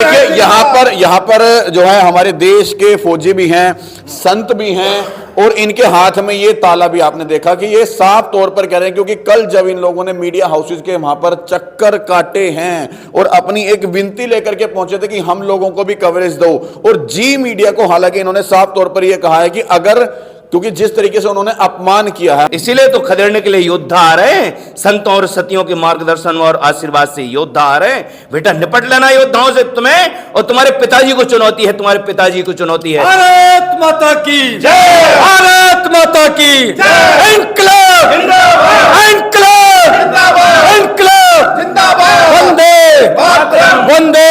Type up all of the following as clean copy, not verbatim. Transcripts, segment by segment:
देखिए यहाँ पर जो है हमारे देश के फौजी भी हैं, संत भी हैं और इनके हाथ में ये ताला भी आपने देखा कि ये साफ तौर पर कह रहे हैं, क्योंकि कल जब इन लोगों ने मीडिया हाउसेज के वहां पर चक्कर काटे हैं और अपनी एक विनती लेकर के पहुंचे थे कि हम लोगों को भी कवरेज दो, और जी मीडिया को हालांकि इन्होंने साफ तौर पर यह कहा है कि अगर, क्योंकि जिस तरीके से उन्होंने अपमान किया है, इसीलिए तो खदेड़ने के लिए योद्धा आ रहे हैं। संतों और सतियों के मार्गदर्शन और आशीर्वाद से योद्धा आ रहे हैं। बेटा निपट लेना योद्धाओं से, तुम्हें और तुम्हारे पिताजी को चुनौती है, तुम्हारे पिताजी को चुनौती है। भारत माता की जय, भारत माता की जय, इनकलाब इनकलाब इनकलाब जिंदाबाद, वंदे वंदे,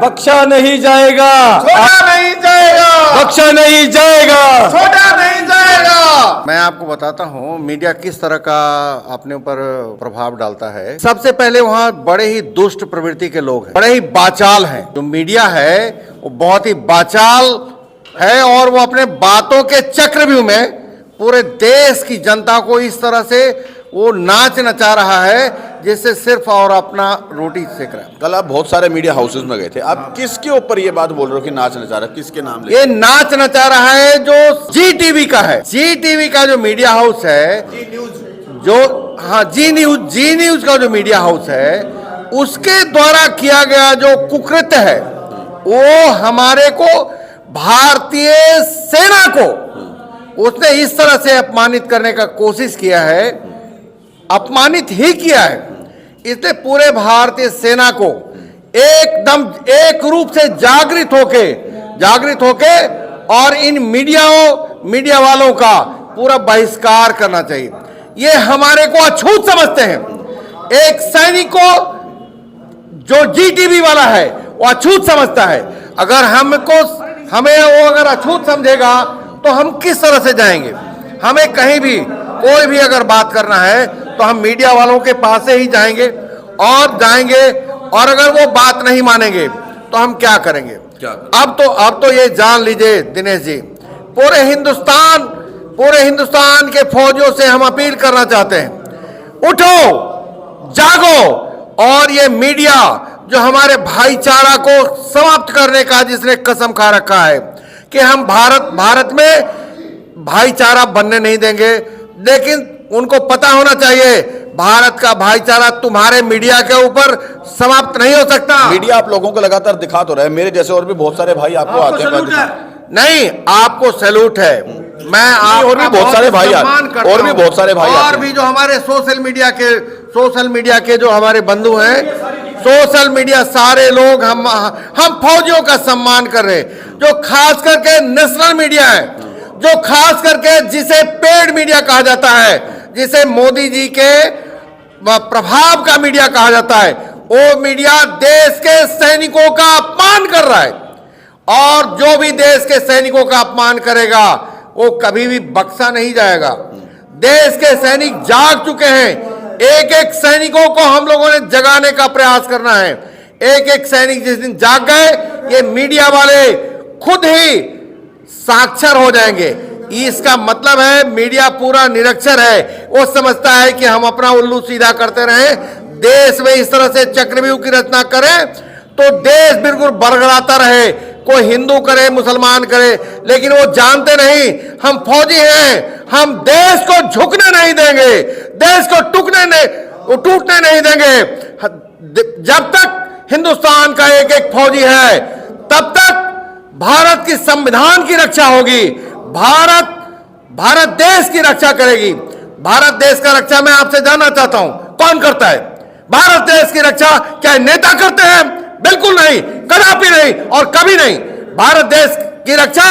बख्शा नहीं जाएगा, नहीं जाएगा, बख्शा नहीं जाएगा, छोटा नहीं जाएगा। मैं आपको बताता हूँ मीडिया किस तरह का अपने ऊपर प्रभाव डालता है। सबसे पहले वहाँ बड़े ही दुष्ट प्रवृत्ति के लोग हैं, बड़े ही बाचाल हैं। जो मीडिया है वो बहुत ही बाचाल है और वो अपने बातों के चक्रव्यूह में पूरे देश की जनता को इस तरह से वो नाच नचा रहा है जिससे सिर्फ और अपना रोटी सेक रहा है। कल आप बहुत सारे मीडिया हाउसेज में गए थे, आप किसके ऊपर ये बात बोल रहे हो कि नाच नचा रहा है, किसके नाम ले? ये नाच नचा रहा है जो जी टीवी का है। जी टीवी का जो मीडिया हाउस है, जो हाँ जी न्यूज का जो मीडिया हाउस है, उसके द्वारा किया गया जो कुकृत्य है वो हमारे को, भारतीय सेना को उसने इस तरह से अपमानित करने का कोशिश किया है, अपमानित ही किया है। इसलिए पूरे भारतीय सेना को एकदम एक रूप से जागृत होके और इन मीडिया वालों का पूरा बहिष्कार करना चाहिए। ये हमारे को अछूत समझते हैं। एक सैनिक को जो जी टीवी वाला है वो अछूत समझता है। अगर हमें वो अगर अछूत समझेगा तो हम किस तरह से जाएंगे? हमें कहीं भी कोई भी अगर बात करना है तो हम मीडिया वालों के पास से ही जाएंगे और अगर वो बात नहीं मानेंगे तो हम क्या करेंगे? अब तो ये जान लीजिए दिनेश जी, पूरे हिंदुस्तान के फौजियों से हम अपील करना चाहते हैं, उठो, जागो, और ये मीडिया जो हमारे भाईचारा को समाप्त करने का जिसने कसम खा रखा है कि हम भारत में भाईचारा बनने नहीं देंगे, लेकिन उनको पता होना चाहिए भारत का भाईचारा तुम्हारे मीडिया के ऊपर समाप्त नहीं हो सकता। मीडिया आप लोगों को लगातार दिखा तो रहे, मेरे जैसे और भी बहुत सारे भाई आपको आते हैं। नहीं, आपको सैल्यूट है। मैं और भी बहुत सारे भाई और भी जो हमारे सोशल मीडिया के जो हमारे बंधु हैं, सोशल मीडिया सारे लोग हम फौजियों का सम्मान कर रहे हैं। जो खास करके नेशनल मीडिया है, जो खास करके जिसे पेड मीडिया कहा जाता है, जिसे मोदी जी के प्रभाव का मीडिया कहा जाता है, वो मीडिया देश के सैनिकों का अपमान कर रहा है। और जो भी देश के सैनिकों का अपमान करेगा वो कभी भी बख्शा नहीं जाएगा। देश के सैनिक जाग चुके हैं। एक एक सैनिकों को हम लोगों ने जगाने का प्रयास करना है। एक एक सैनिक जिस दिन जाग गए, ये मीडिया वाले खुद ही साक्षर हो जाएंगे। इसका मतलब है मीडिया पूरा निरक्षर है, वो समझता है कि हम अपना उल्लू सीधा करते रहें, देश में इस तरह से चक्रव्यूह की रचना करें तो देश बिल्कुल बरगड़ाता रहे, कोई हिंदू करे मुसलमान करे, लेकिन वो जानते नहीं हम फौजी हैं, हम देश को झुकने नहीं देंगे, देश को टूटने नहीं देंगे। जब तक हिंदुस्तान का एक एक फौजी है तब तक भारत की संविधान की रक्षा होगी, भारत देश की रक्षा करेगी। भारत देश का रक्षा मैं आपसे जानना चाहता हूं, कौन करता है? भारत देश की रक्षा क्या नेता करते हैं? बिल्कुल नहीं, कदापि नहीं और कभी नहीं। भारत देश की रक्षा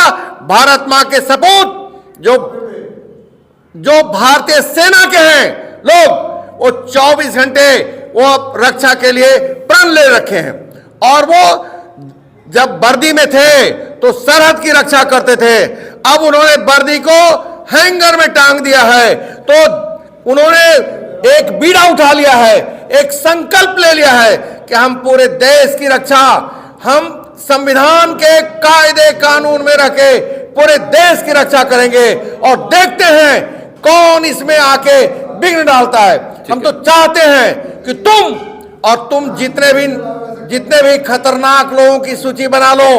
भारत मां के सपूत जो भारतीय सेना के हैं लोग, वो 24 घंटे वो रक्षा के लिए प्रण ले रखे हैं। और वो जब वर्दी में थे तो सरहद की रक्षा करते थे, अब उन्होंने वर्दी को हैंगर में टांग दिया है, तो उन्होंने एक बीड़ा उठा लिया है, एक संकल्प ले लिया है कि हम पूरे देश की रक्षा हम संविधान के कायदे कानून में रखे पूरे देश की रक्षा करेंगे, और देखते हैं कौन इसमें आके विघ्न डालता है। हम तो चाहते हैं कि तुम जितने भी जितने भी खतरनाक लोगों की सूची बना लो।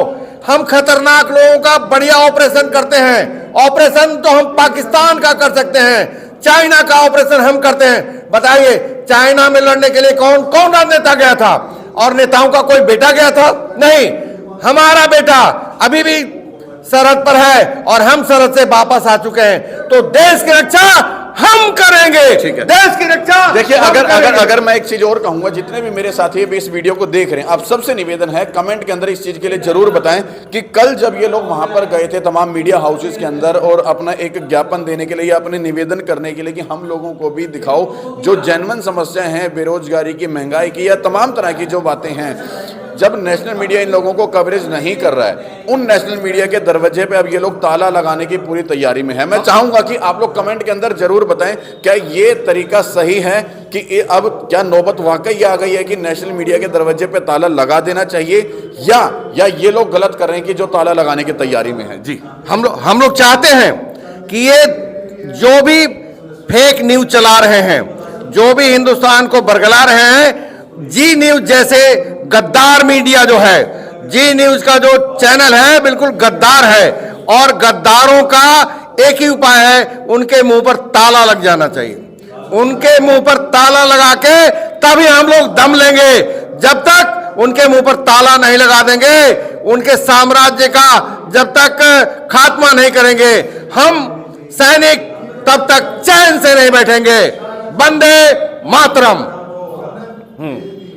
हम खतरनाक लोगों का बढ़िया ऑपरेशन करते हैं। ऑपरेशन तो हम पाकिस्तान का कर सकते हैं, चाइना का ऑपरेशन हम करते हैं। बताइए, चाइना में लड़ने के लिए कौन कौन राजनेता गया था? और नेताओं का कोई बेटा गया था? नहीं, हमारा बेटा अभी भी सरहद पर है और हम सरहद से वापस आ चुके हैं। तो देश की रक्षा हम करेंगे। ठीक है। देश की रक्षा देखिए, हम अगर अगर करेंगे। अगर मैं एक चीज और कहूंगा, जितने भी मेरे साथी भी इस वीडियो को देख रहे हैं, आप सबसे निवेदन है कमेंट के अंदर इस चीज के लिए जरूर बताएं कि कल जब ये लोग वहां पर गए थे तमाम मीडिया हाउसेस के अंदर और अपना एक ज्ञापन देने के लिए या अपने निवेदन करने के लिए कि हम लोगों को भी दिखाओ जो जेन्युइन समस्याएं हैं, बेरोजगारी की, महंगाई की या तमाम तरह की जो बातें हैं, जब नेशनल मीडिया इन लोगों को कवरेज नहीं कर रहा है, उन नेशनल मीडिया के दरवाजे पे अब ये लोग ताला लगाने की पूरी तैयारी में है। मैं चाहूंगा कि आप लोग कमेंट के अंदर जरूर बताएं, क्या ये तरीका सही है कि अब क्या नौबत वाकई आ गई है कि नेशनल मीडिया के दरवाजे पे ताला लगा देना चाहिए, या ये लोग गलत कर रहे हैं कि जो ताला लगाने की तैयारी में है? जी, हम लोग चाहते हैं कि ये जो भी फेक न्यूज चला रहे हैं, जो भी हिंदुस्तान को बरगला रहे हैं, जी न्यूज जैसे गद्दार मीडिया जो है, जी न्यूज का जो चैनल है बिल्कुल गद्दार है, और गद्दारों का एक ही उपाय है, उनके मुंह पर ताला लग जाना चाहिए। उनके मुंह पर ताला लगा के तभी हम लोग दम लेंगे। जब तक उनके मुंह पर ताला नहीं लगा देंगे, उनके साम्राज्य का जब तक खात्मा नहीं करेंगे, हम सैनिक तब तक चैन से नहीं बैठेंगे। वंदे मातरम।